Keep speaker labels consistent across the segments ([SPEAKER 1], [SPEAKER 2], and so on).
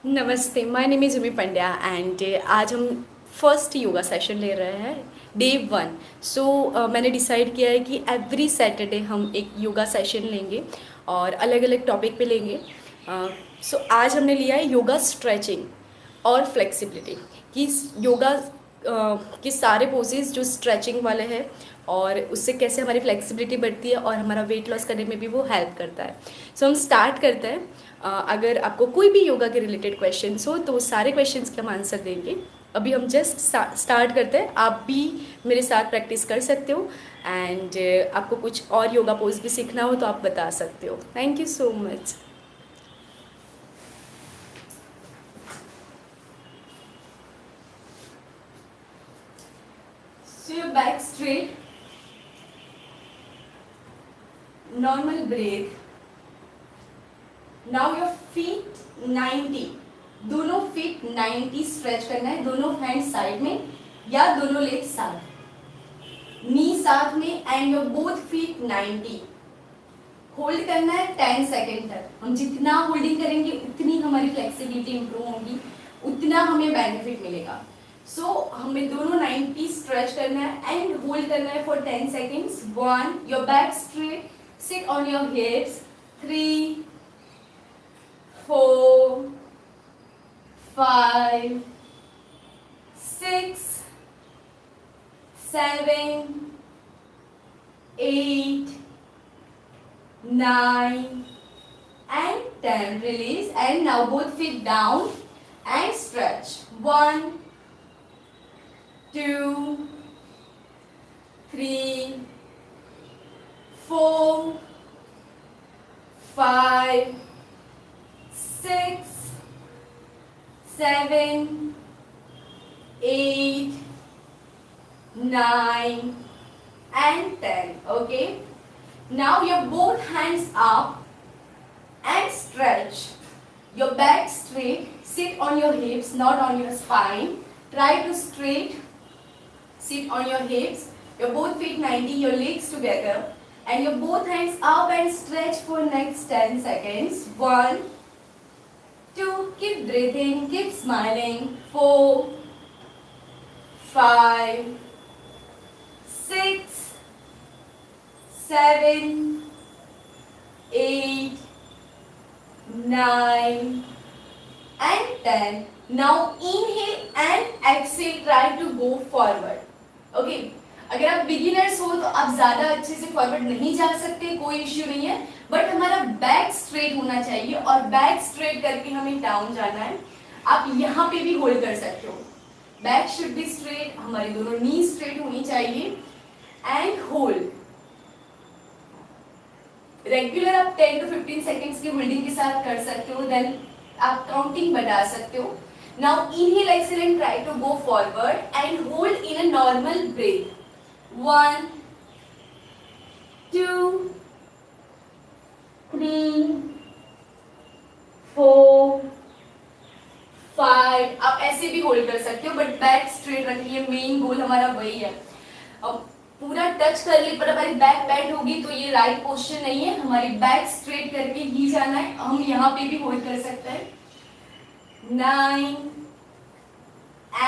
[SPEAKER 1] नमस्ते, my name is Umi Pandya and आज हम फर्स्ट योगा सेशन ले रहे हैं, डे 1। मैंने डिसाइड किया है कि एवरी सैटरडे हम एक योगा सेशन लेंगे और अलग अलग टॉपिक पे लेंगे। आज हमने लिया है योगा स्ट्रेचिंग और फ्लेक्सिबिलिटी कि योगा के सारे पोजेज जो स्ट्रेचिंग वाले हैं और उससे कैसे हमारी फ्लेक्सिबिलिटी बढ़ती है और हमारा वेट लॉस करने में भी वो हेल्प करता है। हम स्टार्ट करते हैं। अगर आपको कोई भी योगा के रिलेटेड क्वेश्चंस हो तो वो सारे क्वेश्चंस के हम आंसर देंगे। अभी हम जस्ट स्टार्ट करते हैं। आप भी मेरे साथ प्रैक्टिस कर सकते हो एंड आपको कुछ और योगा पोज भी सीखना हो तो आप बता सकते हो। Thank you so much. So your back straight, normal breath. Now your feet 90, दोनों फीट 90 स्ट्रेच करना है, दोनों हैंड साइड में या दोनों लेग साथ, नी साथ में and your both feet 90। Hold करना है 10 सेकेंड तक। हम जितना होल्डिंग करेंगे उतनी हमारी फ्लेक्सिबिलिटी इंप्रूव होगी, उतना हमें बेनिफिट मिलेगा। हमें दोनों 90 स्ट्रेच करना है एंड होल्ड करना है for 10 seconds. 1, your back straight, sit on your hips. 3, 4, 5, 6, 7, 8, 9 and 10. Release and now both feet down and stretch. 1, 2, 3, 4, 5, 6, 7, 8, 9 and 10. Okay. Now your both hands up and stretch. Your back straight. Sit on your hips, not on your spine. Try to straight. Sit on your hips. Your both feet 90. Your legs together. And your both hands up and stretch for next 10 seconds. 1, 2. Keep breathing. Keep smiling. 4, 5, 6, 7, 8, 9 and 10. Now inhale and exhale. Try to go forward. Okay. अगर आप beginners हो तो आप ज्यादा अच्छे से forward नहीं जा सकते, कोई इश्यू नहीं है, बट हमारा बैक स्ट्रेट होना चाहिए और बैक स्ट्रेट करके हमें डाउन जाना है। आप यहाँ पे भी होल्ड कर सकते हो। बैक शुड बी स्ट्रेट, हमारी दोनों नी स्ट्रेट होनी चाहिए एंड होल्ड। रेगुलर आप 10 to 15 सेकेंड्स की होल्डिंग के साथ कर सकते हो, देन आप काउंटिंग बढ़ा सकते हो। Now inhale exhale and try to go forward and hold in a normal breath. 1, 2, 3, 4, 5। आप ऐसे भी होल्ड कर सकते हो बट बैक स्ट्रेट रखिए, मेन गोल हमारा वही है। अब पूरा टच कर ली पर हमारी बैक बेंड होगी तो ये राइट पोस्चर नहीं है, हमारी बैक स्ट्रेट करके ही जाना है। हम यहाँ पे भी होल्ड कर सकते हैं। 9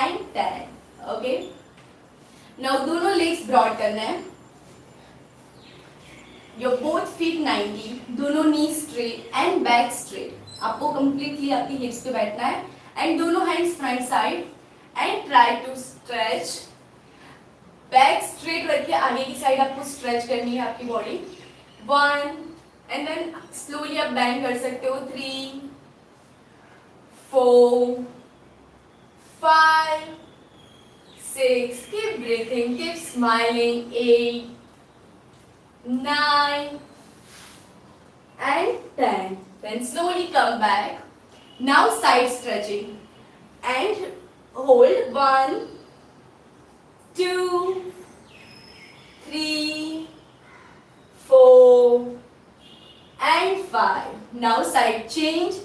[SPEAKER 1] and 10। ओके। नाउ दोनों लेग्स ब्रॉड करना है। योर बोथ फीट 90, दोनों knee straight and back straight. आपको कंप्लीटली आपकी हिप्स पे बैठना है एंड दोनों hands front side and try to stretch. Back straight रखिए, आगे की साइड आपको स्ट्रेच करनी है आपकी बॉडी। 1 एंड देन स्लोली आप बैंड कर सकते हो। 3, 4, 5, 6, keep breathing, keep smiling. 8, 9 and 10. Then slowly come back. Now side stretching and hold. 1, 2, 3, 4 and 5. Now side change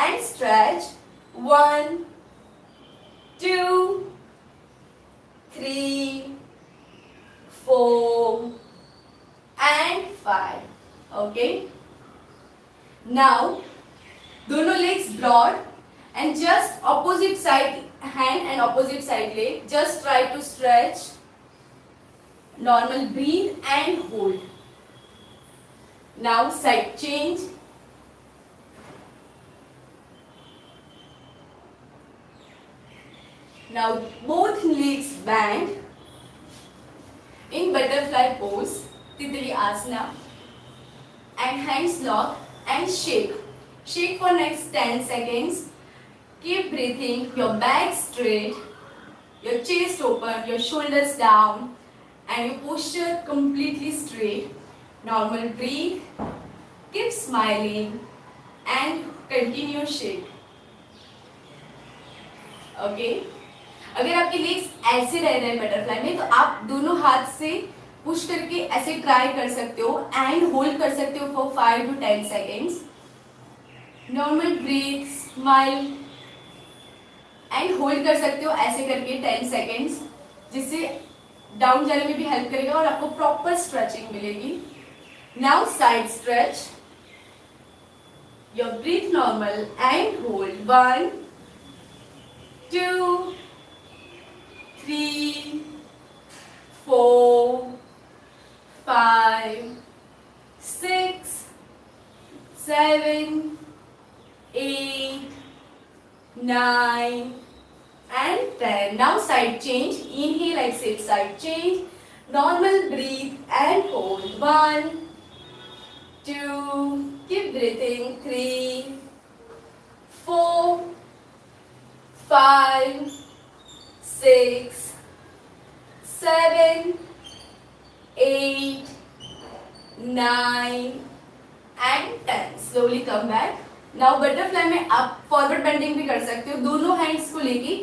[SPEAKER 1] and stretch. 1, 2, 3, 4 and 5. Okay. Now दोनों legs broad and just opposite side hand and opposite side leg. Just try to stretch. Normal, breathe and hold. Now side change. Now both legs bend in butterfly pose, Titri Asana, and hands lock and shake. Shake for next 10 seconds. Keep breathing, your back straight, your chest open, your shoulders down, and your posture completely straight. Normal, breathe, keep smiling and continue shake. Okay? अगर आपके legs ऐसे रह रहे हैं butterfly में, तो आप दोनों हाथ से पुश करके ऐसे ट्राई कर सकते हो एंड होल्ड कर सकते हो for 5 to 10 seconds. Normal, breath, smile and hold कर सकते हो ऐसे करके 10 seconds, जिससे डाउन जाने में भी हेल्प करेगा और आपको प्रॉपर स्ट्रेचिंग मिलेगी. Now side stretch. Your breathe normal and hold. 1 2 3 4 5 6 7 8 9 and 10. Now side change. Inhale, exhale, side change. Normal, breathe and hold. 1 2, keep breathing. 3 4 5 6 7 8 9 and 10. Slowly come back. Now butterfly में आप forward bending भी कर सकते हो. दोनों hands को लेके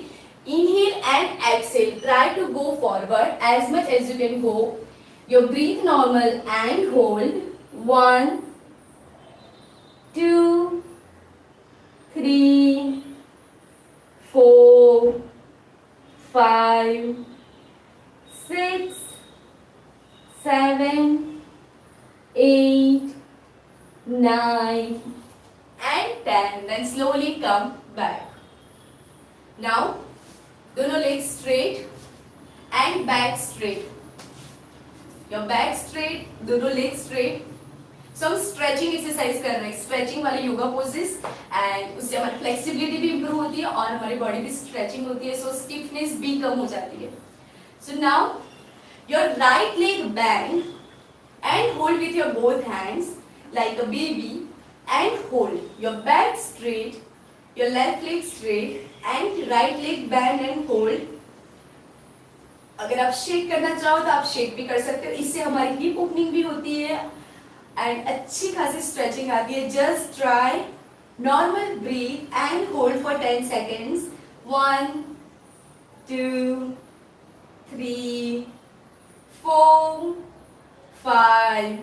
[SPEAKER 1] inhale and exhale. Try to go forward as much as you can go. Your breathe normal and hold. 1 2 3 4 5 6 7 8 9 and 10. Then slowly come back. Now दोनों legs straight and back straight. Your back straight, दोनों legs straight. So हम stretching exercise कर रहे हैं, stretching वाले yoga poses, and उससे हमारी flexibility भी इंप्रूव होती है और हमारी बॉडी भी स्ट्रेचिंग होती है, सो स्टिफनेस भी कम हो जाती है. सो now your right leg bend and hold with your both hands like a baby and hold. Your back straight, your left leg straight and right leg bend and hold. अगर आप shake करना चाहो तो आप शेक भी कर सकते हो. इससे हमारी हिप ओपनिंग भी होती है एंड अच्छी खासी स्ट्रेचिंग आती है. Just try. Normal, breath and hold for 10 seconds. 1 2 3 4 5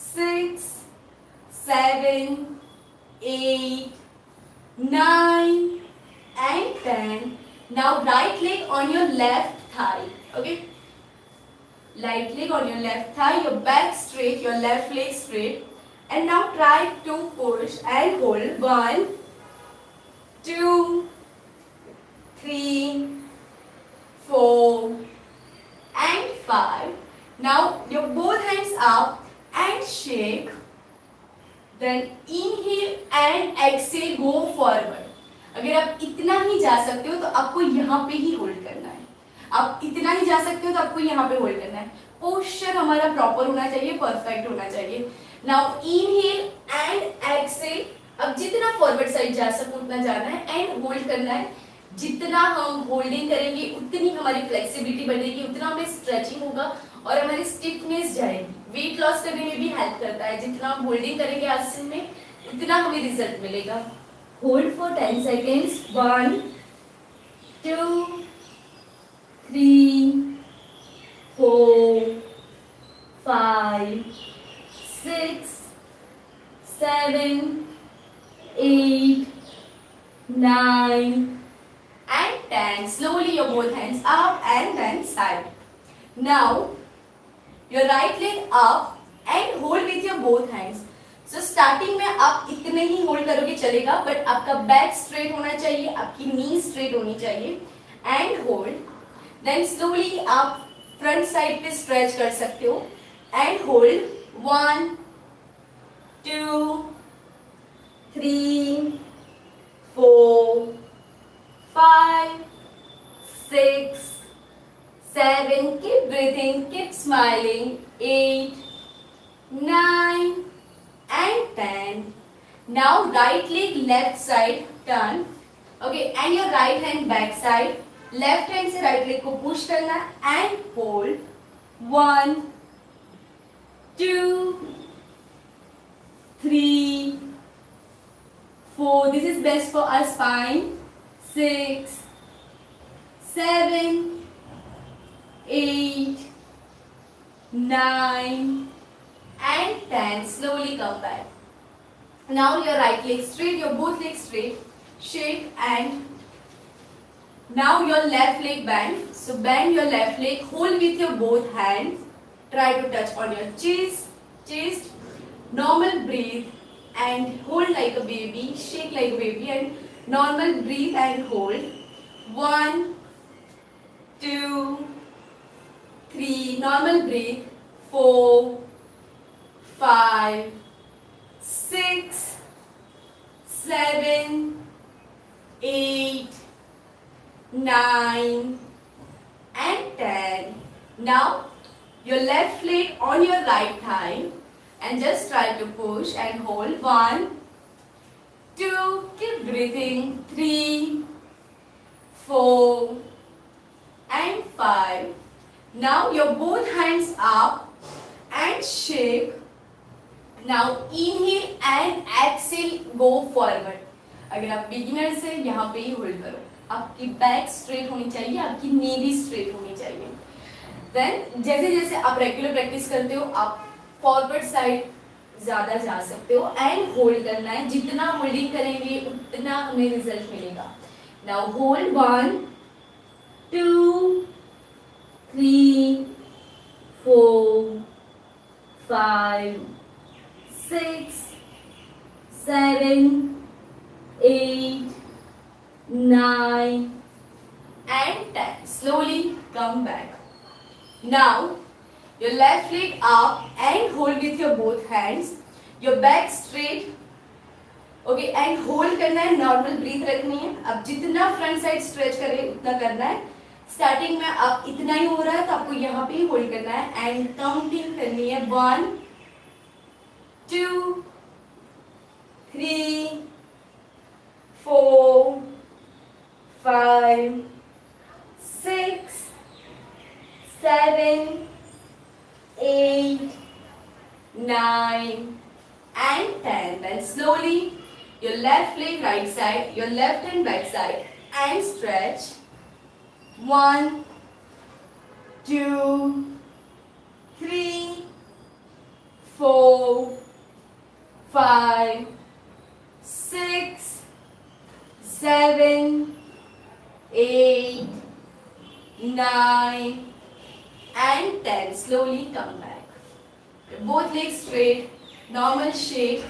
[SPEAKER 1] 6 7 8 9 and 10. Now right leg on your left thigh. Okay, right leg on your left thigh, your back straight, your left leg straight, and now try to push and hold. 1 2 3 4 and 5. Now your both hands up and shake. Then inhale and exhale, go forward. अगर आप इतना ही जा सकते हो तो आपको यहाँ पे ही होल्ड करना है. आप इतना ही जा सकते हो तो आपको यहाँ पे होल्ड करना है. पोस्चर हमारा प्रॉपर होना चाहिए, परफेक्ट होना चाहिए. Now inhale and exhale. अब जितना फॉरवर्ड साइड जा सको उतना जाना है एंड होल्ड करना है. जितना हम होल्डिंग करेंगे उतनी हमारी फ्लेक्सिबिलिटी बढ़ेगी, उतना हमें स्ट्रेचिंग होगा और हमारी स्टिफनेस जाएगी. वेट लॉस करने में भी हेल्प करता है. जितना हम होल्डिंग करेंगे आसन में उतना हमें रिजल्ट मिलेगा. Hold for 10 seconds. 1 2 3 4 5 6 7 8 9 and 10. Slowly your both hands up and then side. Now your right leg up and hold with your both hands. So starting में आप इतने ही होल्ड करोगे चलेगा, बट आपका बैक स्ट्रेट होना चाहिए, आपकी नी स्ट्रेट होनी चाहिए एंड होल्ड। देन स्लोली आप फ्रंट साइड पे स्ट्रेच कर सकते हो and hold 1 2 3 4 5 6 7, keep breathing, keep smiling, 8 9 and 10. Now right leg left side turn, okay, and your right hand back side, left hand से right leg को push करना and hold 1 2 3 4, this is best for our spine, 6 7 8 9 and 10. Slowly come back. Now your right leg straight, your both legs straight, shake, and now your left leg bend. So bend your left leg, hold with your both hands, try to touch on your chest, normal breathe and hold like a baby, shake like a baby and normal breathe and hold. 1 2 3, normal breathe, 4 5 6 7 8 9 and 10. Now your left leg on your right thigh and just try to push and hold. 1 2, keep breathing, 3 4 and 5. Now your both hands up and shake. Now inhale and exhale, go forward. अगर आप beginner से यहाँ पे ही hold करो, आपकी back straight होनी चाहिए, आपकी नी भी स्ट्रेट होनी चाहिए। देन जैसे जैसे आप रेगुलर प्रैक्टिस करते हो आप फॉरवर्ड साइड ज्यादा जा सकते हो एंड होल्ड करना है, जितना होल्डिंग करेंगे उतना हमें रिजल्ट मिलेगा। Now hold 1 2 3 4 5 6 7 8 9 and 10. Slowly come back. Now your left leg up and hold with your both hands, your back straight, okay, and hold करना है, नॉर्मल ब्रीथ रखनी है। अब जितना फ्रंट साइड स्ट्रेच करें उतना करना है। स्टार्टिंग में आप इतना ही हो रहा है तो आपको यहाँ पे ही होल्ड करना है एंड काउंटिंग करनी है 1 2 3 4 5 6 7 8 9 and 10. Then slowly your left leg right side, your left hand back side and stretch. 1 2 3 4 5 6 7 8 9 and 10. Slowly come back. Both legs straight, normal shake.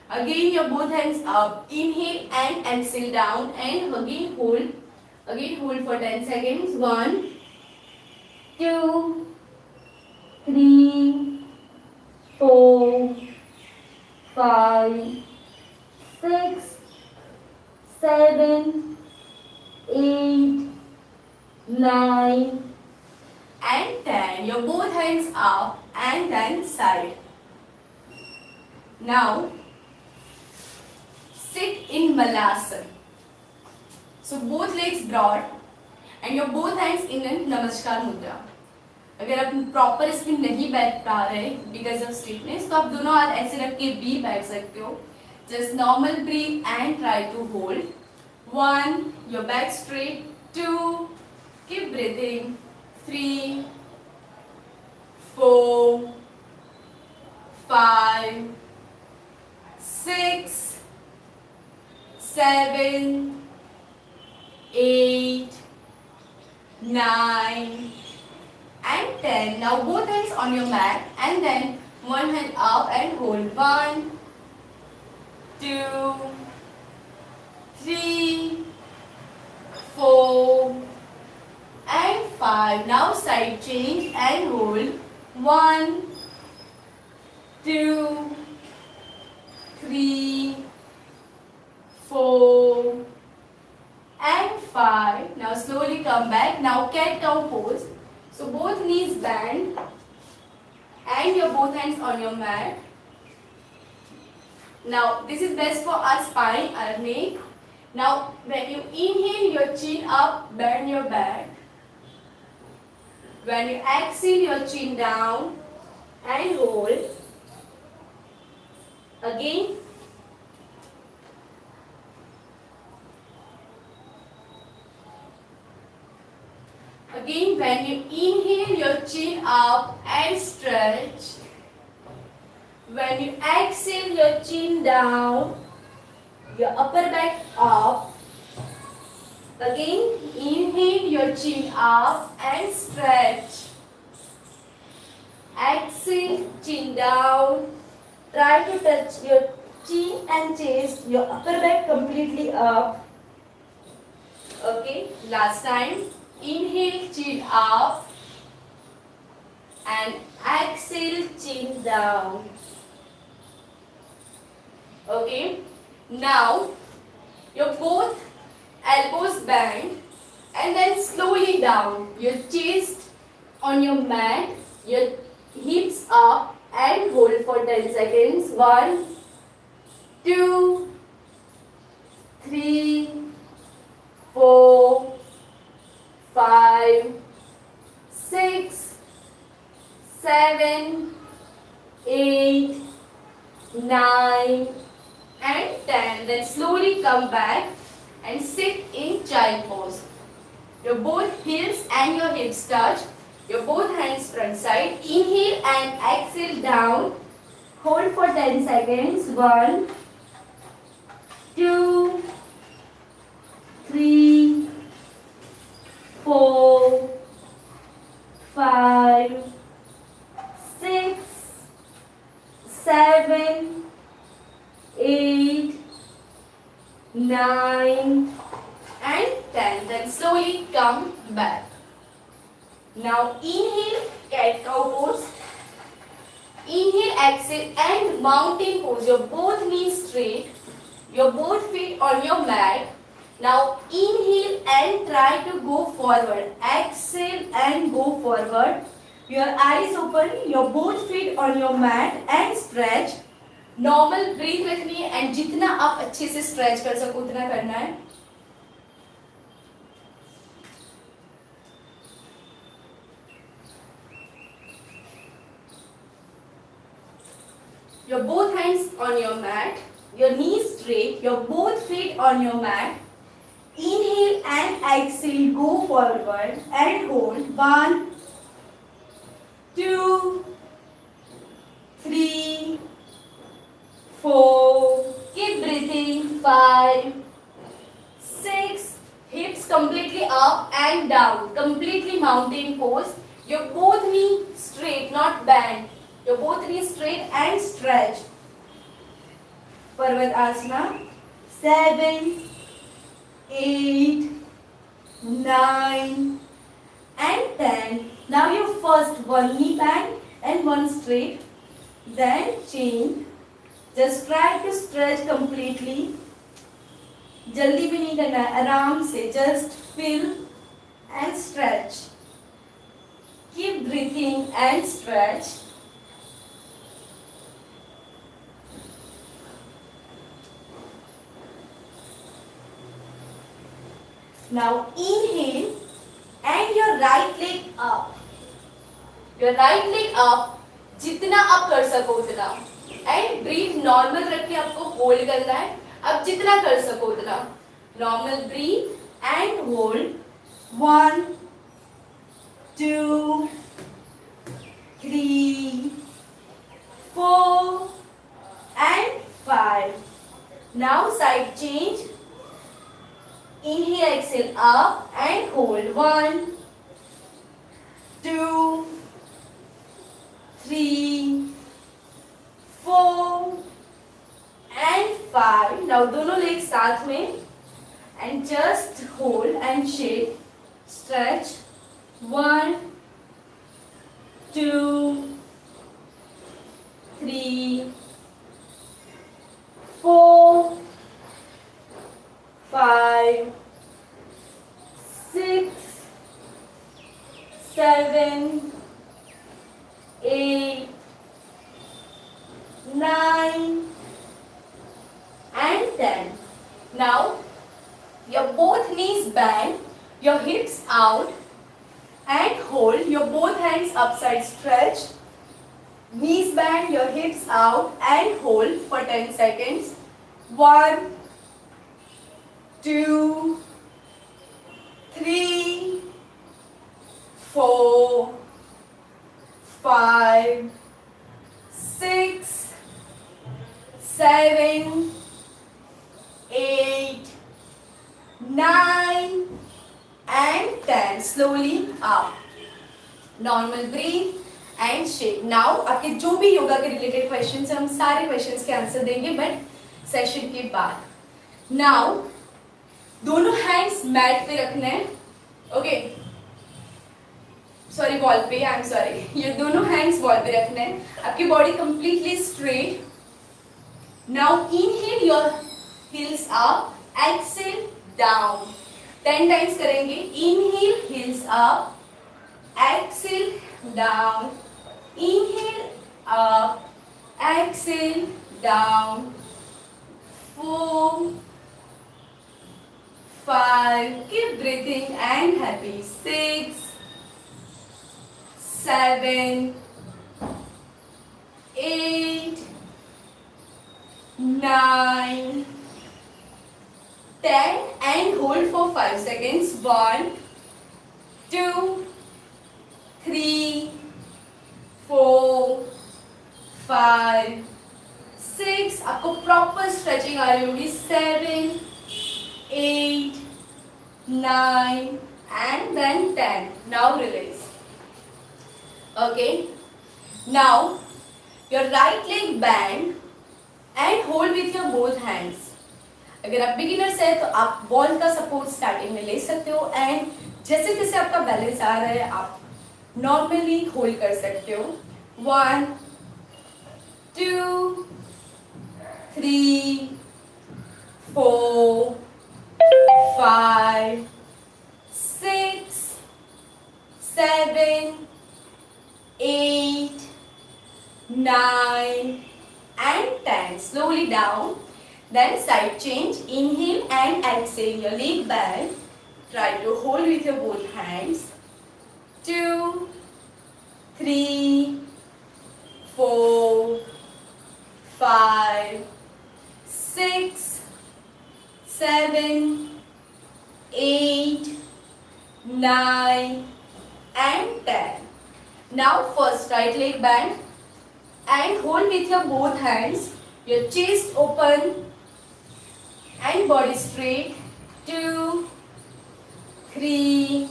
[SPEAKER 1] Again your both hands up. Inhale and exhale down and again hold. Again hold for 10 seconds. 1 2 3 4 5 6 7 8 9 and 10. Your both hands up and then side. Now sit in Malasana. So both legs broad and your both hands in a Namaskar Mudra. अगर आप proper इसमें नहीं बैठ पा रहे because of stiffness तो आप दोनों हाथ ऐसे रख के भी बैठ सकते हो. Just normal breath and try to hold. 1, your back straight. 2, keep breathing. 3, 4, 5, 6, 7, 8, 9 and 10. Now both hands on your mat and then one hand up and hold. 1 2, 3, 4 and 5. Now side change and hold. 1, 2, 3, 4 and 5. Now slowly come back. Now cat cow pose. So both knees bend and your both hands on your mat. Now this is best for our spine, our neck. Now when you inhale, your chin up, bend your back. When you exhale, your chin down and hold. Again. Again, when you inhale, your chin up and stretch. When you exhale, your chin down, your upper back up. Again, inhale, your chin up and stretch. Exhale, chin down. Try to touch your chin and chest, your upper back completely up. Okay, last time. Inhale, chin up and exhale, chin down. Okay, now your both elbows bend and then slowly down. Your chest on your mat, your hips up and hold for 10 seconds. 1, 2, 3, 4, 5, 6, 7, 8, 9 and 10. Then slowly come back and sit in child pose. Your both heels and your hips touch. Your both hands front side. Inhale and exhale down. Hold for 10 seconds. 1, 2, 3, 4, 5, 6, 7, 8, 9 and 10. Then slowly come back. Now inhale, cat cow pose. Inhale, exhale and mountain pose. Your both knees straight. Your both feet on your mat. Now inhale and try to go forward. Exhale and go forward. Your eyes open. Your both feet on your mat and stretch. Normal breath रखनी है and जितना आप अच्छे से stretch कर सको उतना करना है. Your both hands on your mat, your knees straight, your both feet on your mat. Inhale and exhale, go forward and hold. 1, 2, 3, 4, keep breathing. 5, 6, hips completely up and down, completely mountain pose. Your both knees straight, not bent. Your both knees straight and stretch. Parvat Asana. 7, 8, 9 and 10. Now your first one knee bend and one straight. Then change. Just try to stretch completely. जल्दी भी नहीं करना है, आराम से just feel and stretch. Keep breathing and stretch. Now inhale and your right leg up. Your right leg up. जितना आप कर सको उतना. एंड ब्रीथ नॉर्मल रख के आपको होल्ड करना है. अब जितना कर सको उतना. Normal breath and hold. 1, 2, 3, 4 and 5. Now side change. Inhale, exhale up and hold. 1, 2, 3, 4 and 5. 5. Now दोनों लेग साथ में and just hold and shake, stretch. 1 2 3 4 5 6 7 8 9 and 10. Now your both knees bend, your hips out and hold your both hands upside stretched. Knees bend, your hips out and hold for 10 seconds. 1 2 3 4 5 6 7 8 9 and 10. Slowly up. Normal breathe and shake. Now आपके जो भी योगा के related questions हैं हम सारे questions के answer देंगे but session के बाद. नाउ दोनों हैंड्स मैट पे रखने हैं. ओके सॉरी वॉल पे, आई एम सॉरी. ये दोनों हैंड्स वॉल पे रखने हैं. आपकी body completely straight. Now inhale your heels up, exhale down. 10 times करेंगे. Inhale, heels up, exhale down. Inhale up, exhale down. 4 5, keep breathing and happy. 6 7 8 9 10 and hold for 5 seconds. 1 2 3 4 5 6. आपको proper stretching आ रही होगी. 7 8 9 and then 10. Now release. Okay. Now your right leg bend and hold with your both hands. अगर आप beginners है तो आप ball का support starting में ले सकते हो एंड जैसे जैसे आपका बैलेंस आ रहा है आप नॉर्मली होल्ड कर सकते हो. 1 2 3 4 5 6 7 8 9 and 10. Slowly down. Then side change. Inhale and exhale. Your leg bend. Try to hold with your both hands. 2 3 4 5 6 7 8 9 and 10. Now first right leg bend and hold with your both hands. Your chest open and body straight. 2 3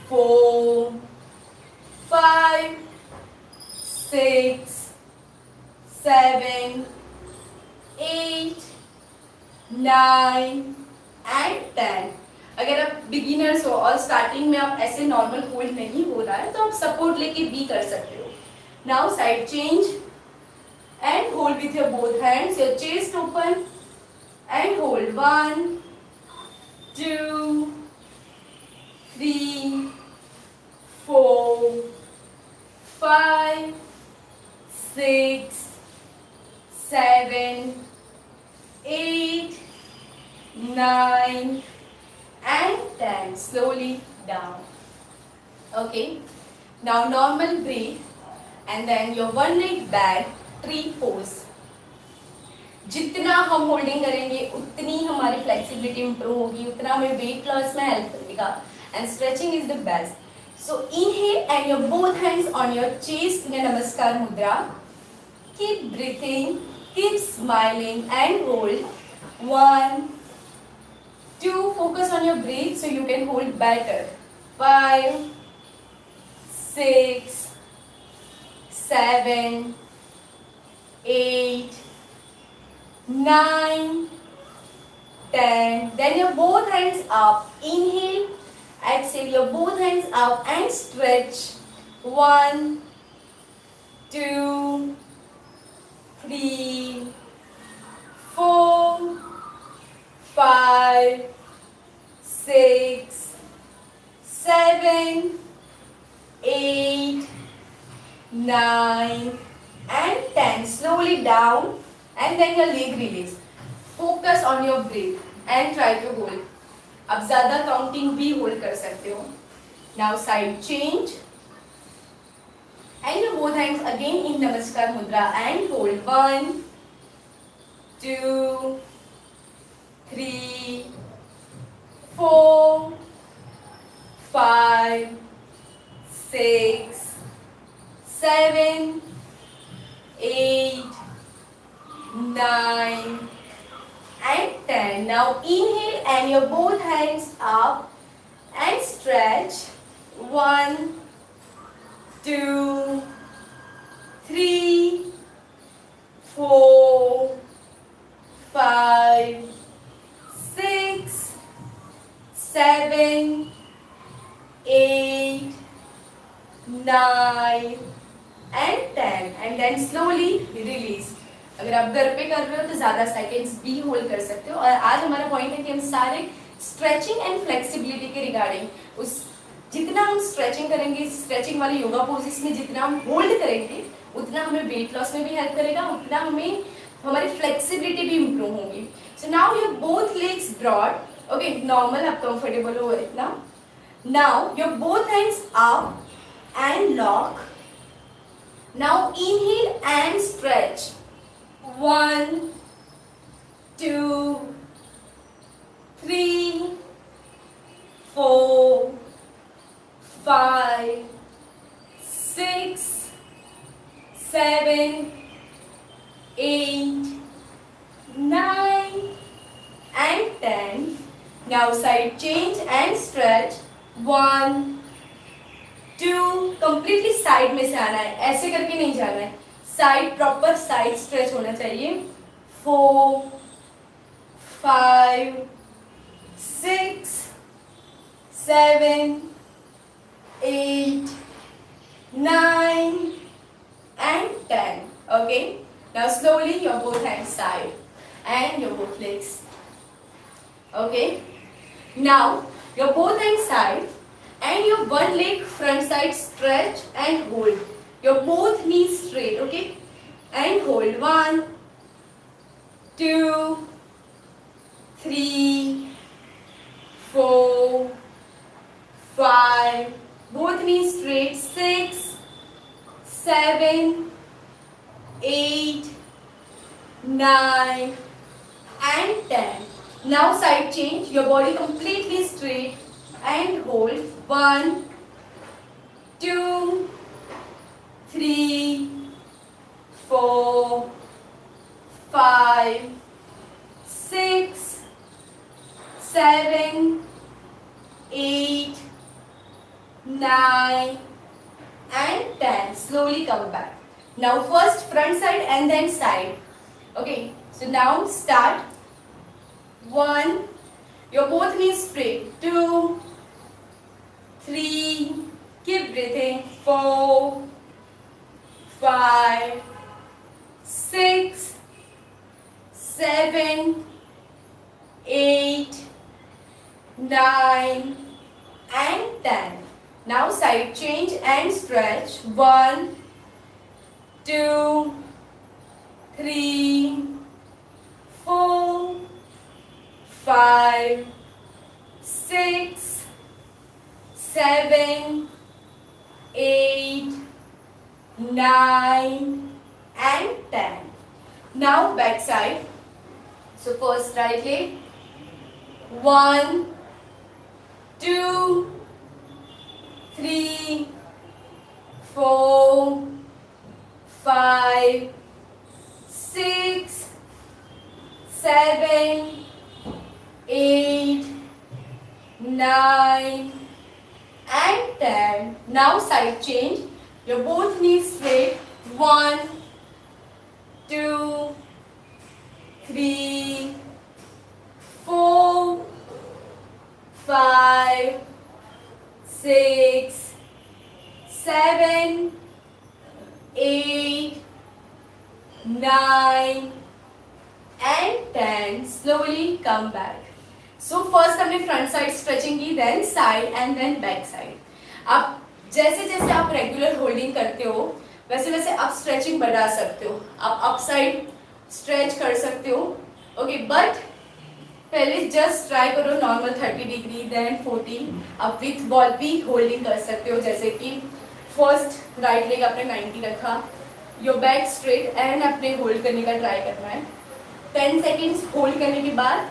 [SPEAKER 1] 4 5 6 7 8 9 and 10. अगर आप beginners हो और starting में आप ऐसे normal hold नहीं हो रहा है तो आप सपोर्ट लेके भी कर सकते हो. Now side change and hold with your both hands. Your chest open and hold. 1 2 3 4 5 6 7 8 9 and 10. Slowly down. Okay. Now normal breathe and then your one leg back, tree pose. जितना हम होल्डिंग करेंगे उतनी हमारी फ्लेक्सिबिलिटी इंप्रूव होगी, उतना हमें weight loss में help करेगा and stretching is the best. So inhale and your both hands on your chest in namaskar mudra. Keep breathing, keep smiling and hold. 1 2, focus on your breath so you can hold better. 5 6 7 8 9, 10. Then your both hands up. Inhale, exhale your both hands up and stretch. 1, 2, 3, 4, 5, 6, 7, 8, 9 and 10. Slowly down and then your leg release. Focus on your breath and try to hold. अब ज़्यादा counting भी hold कर सकते हो. Now side change and your both hands again in Namaskar Mudra and hold. 1, 2, 3, 4, 5, 6, 7, 8, 9 and 10. Now inhale and your both hands up and stretch. 1, 2, 3, 4, 5, 6, 7, 8, 9 and 10 and then slowly release. अगर आप घर पे कर रहे हो तो ज़्यादा सेकेंड्स भी होल्ड कर सकते हो. और आज हमारा पॉइंट है कि हम सारे स्ट्रेचिंग एंड फ्लेक्सिबिलिटी के रिगार्डिंग उस जितना हम स्ट्रेचिंग करेंगे, स्ट्रेचिंग वाले योगा पोजेस में जितना हम होल्ड करेंगे उतना हमें वेट लॉस में भी हेल्प करेगा, उतना हमें हमारी फ्लेक्सिबिलिटी भी इम्प्रूव होगी. So now your both legs broad. Okay, normal आप कंफर्टेबल हो इतना. Now your both hands up and lock. Now inhale and stretch. 1, 2, 3, 4, 5, 6, 7, 8, 9 and 10. Now side change and stretch. 1, 2, completely side में से आना है, ऐसे करके नहीं जाना है. साइड प्रॉपर साइड स्ट्रेच होना चाहिए. 4, 5, 6, 7, 8, 9 and 10. Okay, now slowly your both hands side and your both legs. Okay, now your both hands side and your one leg front side stretch and hold. Your both knees straight. Okay, and hold. 1, 2, 3, 4, 5, both knees straight. 6, 7, 8, 9 and 10. Now side change. Your body completely straight and hold. 1, 2, 3, 4, 5, 6, 7, 8, 9 and 10. Slowly come back. Now first front side and then side. Okay, so now start. 1, your both knees straight. 2, 3, keep breathing. 4, 5, 6, 7, 8, 9 and 10. Now side change and stretch. 1, 2, 3, 4, 5, 6, 7, 8, 9 and 10. Now back side. So first right leg. 1, 2, 3, 4, 5, 6, 7, 8, 9 and 10. Now side change. Your both knees straight. 1, 2, 3 4 5 6 7 8 9 and 10. Slowly come back. So first हमने front side stretching की, then side and then back side. आप जैसे जैसे आप regular holding करते हो वैसे वैसे आप स्ट्रेचिंग बढ़ा सकते हो. आप अप साइड स्ट्रेच कर सकते हो. ओके, बट पहले जस्ट ट्राई करो नॉर्मल 30 डिग्री, देन 40. आप विथ बॉल भी होल्डिंग कर सकते हो. जैसे कि फर्स्ट राइट लेग आपने 90 रखा, योर बैक स्ट्रेट एंड अपने होल्ड करने का ट्राई करना है. 10 सेकेंड्स होल्ड करने के बाद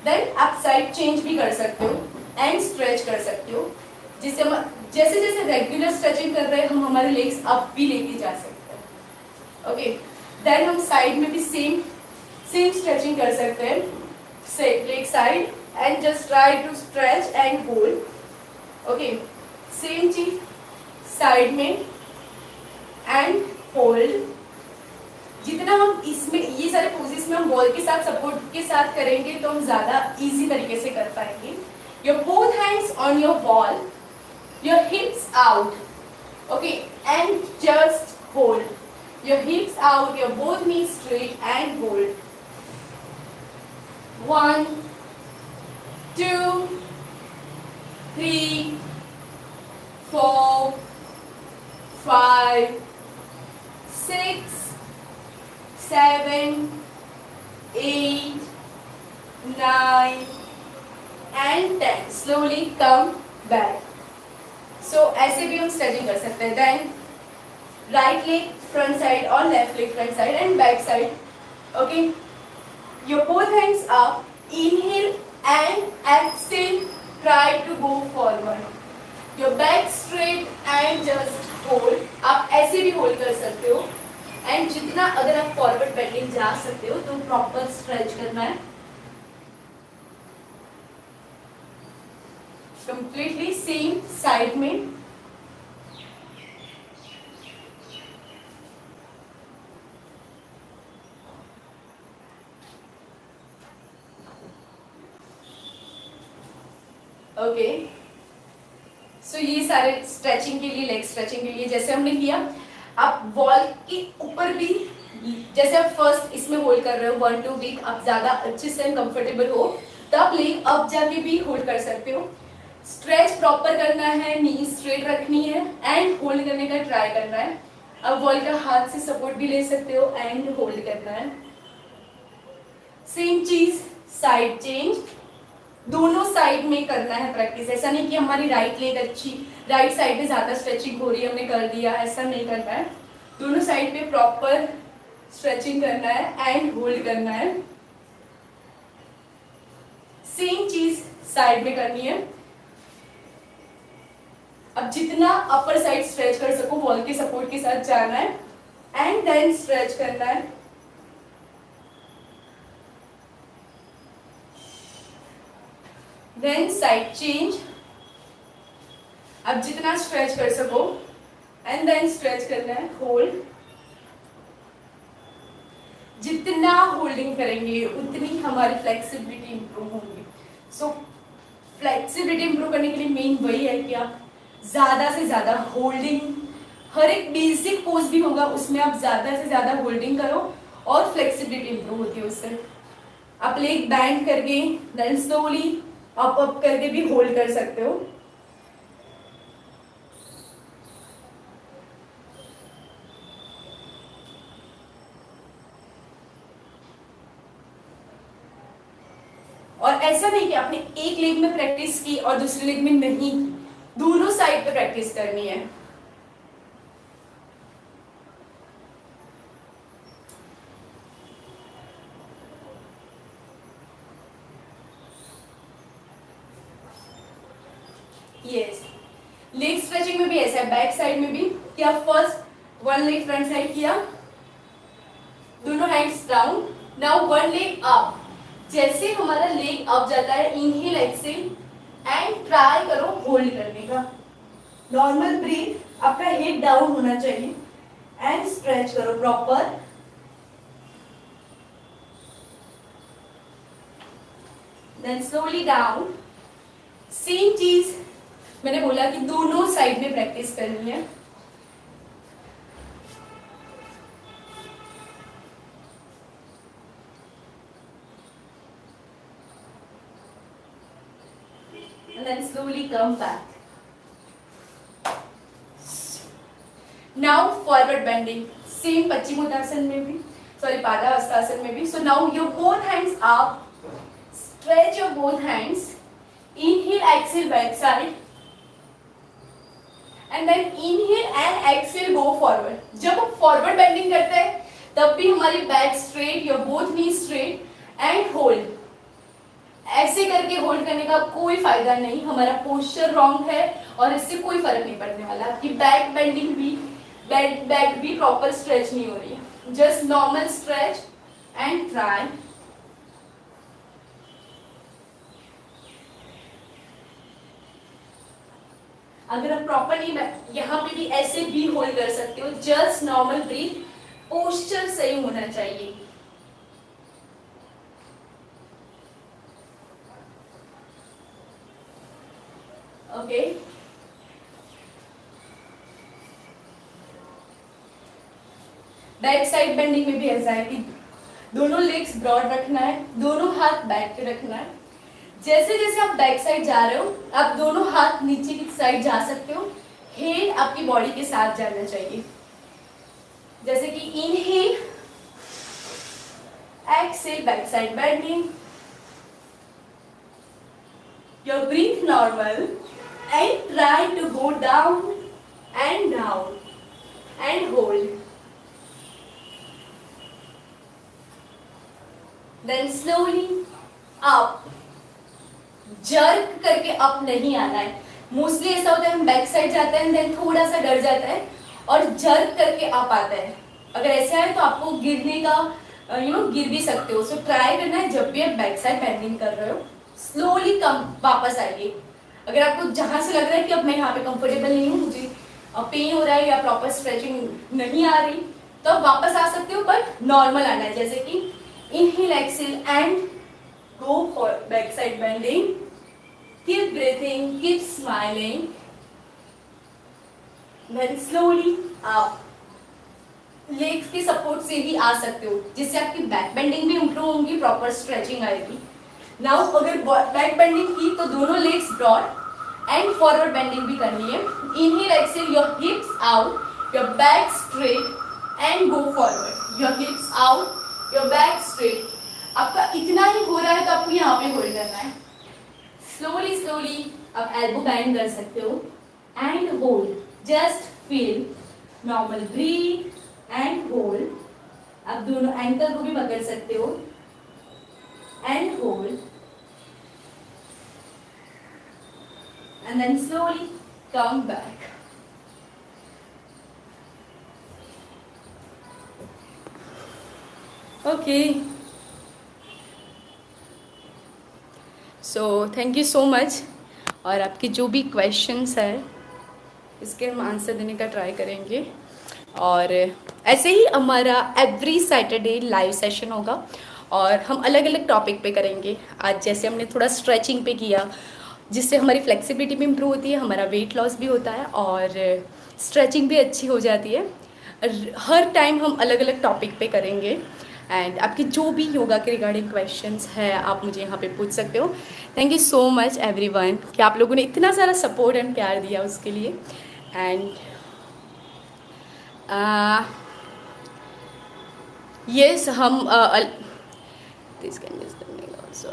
[SPEAKER 1] देन आप साइड चेंज भी कर सकते हो एंड स्ट्रेच कर सकते हो. जिससे हम जैसे जैसे रेगुलर स्ट्रेचिंग कर रहे हैं हम हमारे लेग्स अप भी लेके जा सकते हैं. ओके, देन हम साइड में भी सेम स्ट्रेचिंग कर सकते हैं. Leg side and just try to stretch and hold. Okay, same चीज साइड में एंड होल्ड. जितना हम इसमें ये सारे पोजेस में हम बॉल के साथ सपोर्ट के साथ करेंगे तो हम ज्यादा इजी तरीके से कर पाएंगे. Your both hands on your ball, your hips out. Okay, and just hold. Your hips out, your both knees straight and hold. 1 2 3 4 5 6 7 8 9 and 10. Slowly come back. So ऐसे भी हम स्ट्रेचिंग कर सकते हैं. Then right leg front side और left leg front side and back side. Okay, your both hands up. Inhale and exhale. Try to go forward. Your back straight and just hold. आप ऐसे भी hold कर सकते हो. And जितना अगर आप फॉरवर्ड बेंडिंग जा सकते हो तो प्रॉपर स्ट्रेच करना है. कंप्लीटली सेम साइड में. ओके, सो ये सारे स्ट्रेचिंग के लिए, लेग स्ट्रेचिंग के लिए जैसे हमने किया. आप वॉल के ऊपर भी जैसे आप फर्स्ट इसमें होल्ड कर रहे हो 1 2 वीक, आप ज्यादा अच्छे से कंफर्टेबल हो तो आप लेग अप जाके भी होल्ड कर सकते हो. स्ट्रेच प्रॉपर करना है, नी स्ट्रेट रखनी है एंड होल्ड करने का ट्राई करना है. अब वॉल का हाथ से सपोर्ट भी ले सकते हो एंड होल्ड करना है. सेम चीज साइड चेंज, दोनों साइड में करना है प्रैक्टिस. ऐसा नहीं कि हमारी राइट लेग अच्छी, राइट साइड में ज्यादा स्ट्रेचिंग हो रही है हमने कर दिया, ऐसा नहीं करना है. दोनों साइड पे प्रॉपर स्ट्रेचिंग करना है एंड होल्ड करना है. सेम चीज साइड में करनी है. अब जितना अपर साइड स्ट्रेच कर सको वॉल के सपोर्ट के साथ जाना है एंड देन स्ट्रेच करना है. Then side change. अब जितना स्ट्रेच कर सको एंड देन स्ट्रेच करना है, होल्ड. जितना होल्डिंग करेंगे उतनी हमारी फ्लेक्सिबिलिटी इंप्रूव होगी. सो फ्लेक्सिबिलिटी इंप्रूव करने के लिए मेन वही है कि आप ज्यादा से ज्यादा होल्डिंग, हर एक बेसिक पोज भी होगा उसमें आप ज्यादा से ज्यादा होल्डिंग करो और फ्लेक्सिबिलिटी इंप्रूव होती है उससे. आप लेग बैंड करके देन स्लोली अप अप करके भी होल्ड कर सकते हो. और ऐसा नहीं कि आपने एक लेग में प्रैक्टिस की और दूसरे लेग में नहीं, दोनों साइड पे प्रैक्टिस करनी है. यस, लेग स्ट्रेचिंग में भी ऐसा है, बैक साइड में भी कि आप first one leg front side किया, दोनों hands down, now one leg up. जैसे हमारा लेग अप जाता है, इनहेल एक्सेल एंड ट्राई करो होल्ड करने का. नॉर्मल ब्रीथ, आपका हेड डाउन होना चाहिए एंड स्ट्रेच करो proper. Then slowly down. Same चीज मैंने बोला कि दोनों साइड में प्रैक्टिस करनी है। And then slowly come back. Now forward bending. Same Paschimottanasana में भी, sorry Padahastasana में भी. So now your both hands up. Stretch your both hands. Inhale, exhale, back side. And then inhale and exhale, go forward. जब हम forward bending करते हैं तब भी हमारी back straight, your both knees straight and hold. ऐसे करके hold करने का कोई फायदा नहीं, हमारा पोस्चर रॉन्ग है और इससे कोई फर्क नहीं पड़ने वाला। आपकी बैक बेंडिंग भी, बैक भी प्रॉपर स्ट्रेच नहीं हो रही है। Just normal stretch and try. अगर आप प्रॉपर नहीं, यहाँ पे भी ऐसे भी होल्ड कर सकते हो। जस्ट नॉर्मल ब्रीथ, पोस्चर सही होना चाहिए। ओके, बैक साइड बेंडिंग में भी ऐसा है कि दोनों लेग्स ब्रॉड रखना है, दोनों हाथ बैक पे रखना है। जैसे जैसे आप बैक साइड जा रहे हो, आप दोनों हाथ नीचे की साइड जा सकते हो। हेड आपकी बॉडी के साथ जाना चाहिए। जैसे कि inhale, exhale, back side bending. Your breathe normal and try to go down and hold. Then slowly up. Jerk करके अप नहीं आना है। मोस्टली ऐसा होता है हम बैक साइड जाते हैं देन थोड़ा सा डर जाता है और जर्क करके अप आता है। अगर ऐसा है तो आपको गिरने का गिर भी सकते हो। सो ट्राई करना है जब भी आप बैक साइड बेंडिंग कर रहे हो, स्लोली कम वापस आइए। अगर आपको जहां से लग रहा है कि अब मैं यहाँ पे कंफर्टेबल नहीं हूँ, मुझे पेन हो रहा है या प्रॉपर स्ट्रेचिंग नहीं आ रही, तो आप वापस आ सकते हो, बट नॉर्मल आना है। जैसे कि inhale, exhale and go for back side bending. Keep breathing, keep smiling, then slowly up. Legs की सपोर्ट से भी आ सकते हो, जिससे आपकी बैक बेंडिंग भी इंप्रूव होंगी, प्रॉपर स्ट्रेचिंग आएगी। नाउ अगर बैक बेंडिंग की तो दोनों legs broad and forward bending भी करनी है। Inhale, exhale, your hips out, your back straight and go forward. Your hips out, your back straight. आपका इतना ही हो रहा है तो आपको यहाँ पे होल्ड करना है। स्लोली स्लोली आप एल्बो बैंड कर सकते हो and hold. Just feel normal breath and hold. आप दोनों एंकल को भी पकड़ सकते हो and hold, and then slowly come back. Okay, so thank you so much। और आपके जो भी क्वेश्चंस है इसके हम आंसर देने का ट्राई करेंगे। और ऐसे ही हमारा एवरी सैटरडे लाइव सेशन होगा और हम अलग अलग टॉपिक पे करेंगे। आज जैसे हमने थोड़ा स्ट्रेचिंग पे किया, जिससे हमारी फ्लेक्सिबिलिटी भी इम्प्रूव होती है, हमारा वेट लॉस भी होता है और स्ट्रेचिंग भी अच्छी हो जाती है। हर टाइम हम अलग अलग टॉपिक पे करेंगे एंड आपकी जो भी योगा के रिगार्डिंग क्वेश्चंस है आप मुझे यहाँ पे पूछ सकते हो। Thank you so much everyone कि आप लोगों ने इतना सारा सपोर्ट एंड प्यार दिया उसके लिए। एंड यस, हम this can use the nail also।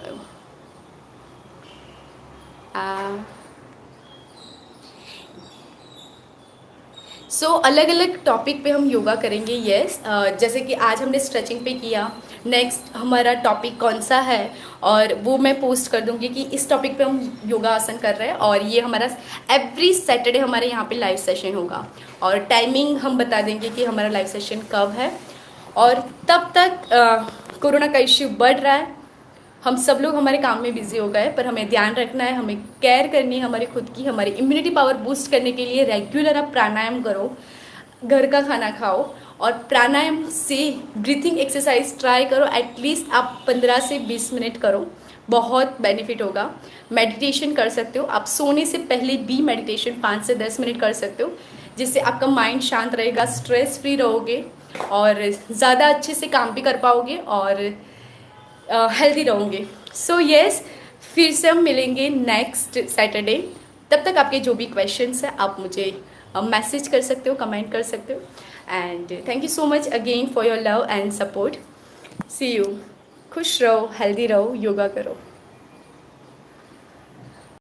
[SPEAKER 1] सो अलग अलग टॉपिक पे हम योगा करेंगे। यस, जैसे कि आज हमने स्ट्रेचिंग पे किया, नेक्स्ट हमारा टॉपिक कौन सा है और वो मैं पोस्ट कर दूंगी कि इस टॉपिक पे हम योगा आसन कर रहे हैं। और ये हमारा एवरी सैटरडे हमारे यहाँ पे लाइव सेशन होगा और टाइमिंग हम बता देंगे कि हमारा लाइव सेशन कब है। और तब तक कोरोना का इश्यू बढ़ रहा है, हम सब लोग हमारे काम में बिजी हो गए, पर हमें ध्यान रखना है, हमें केयर करनी है हमारी खुद की। हमारी इम्यूनिटी पावर बूस्ट करने के लिए रेगुलर आप प्राणायाम करो, घर का खाना खाओ और प्राणायाम से ब्रीथिंग एक्सरसाइज ट्राई करो। एटलीस्ट आप 15 से 20 मिनट करो, बहुत बेनिफिट होगा। मेडिटेशन कर सकते हो आप, सोने से पहले भी मेडिटेशन 5 से 10 मिनट कर सकते हो, जिससे आपका माइंड शांत रहेगा, स्ट्रेस फ्री रहोगे और ज़्यादा अच्छे से काम भी कर पाओगे और हेल्दी रहोगे। सो यस, फिर से हम मिलेंगे नेक्स्ट सैटरडे। तब तक आपके जो भी क्वेश्चंस हैं आप मुझे मैसेज कर सकते हो, कमेंट कर सकते हो। And thank you so much again for your love and support. See you. खुश रहो, हेल्दी रहो, योगा करो।